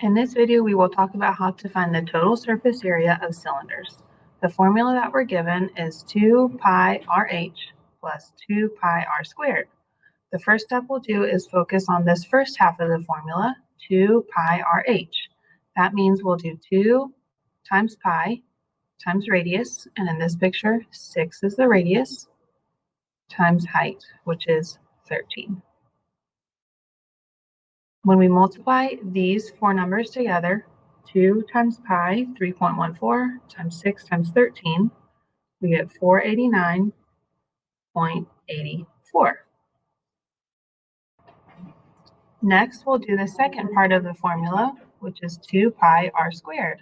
In this video, we will talk about how to find the total surface area of cylinders. The formula that we're given is 2 pi RH plus 2 pi r squared. The first step we'll do is focus on this first half of the formula, 2 pi RH. That means we'll do 2 times pi times radius, and in this picture, 6 is the radius, times height, which is 13. When we multiply these four numbers together, 2 times pi, 3.14, times 6 times 13, we get 489.84. Next, we'll do the second part of the formula, which is 2 pi r squared.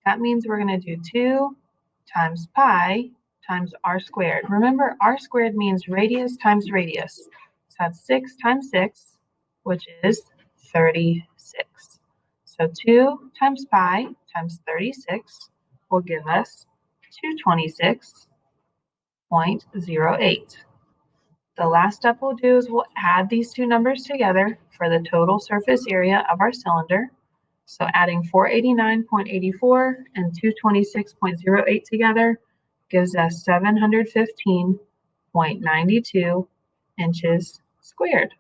That means we're going to do 2 times pi times r squared. Remember, r squared means radius times radius. So that's 6 times 6, which is 36. So 2 times pi times 36 will give us 226.08. The last step we'll do is we'll add these two numbers together for the total surface area of our cylinder. So adding 489.84 and 226.08 together gives us 715.92 inches squared.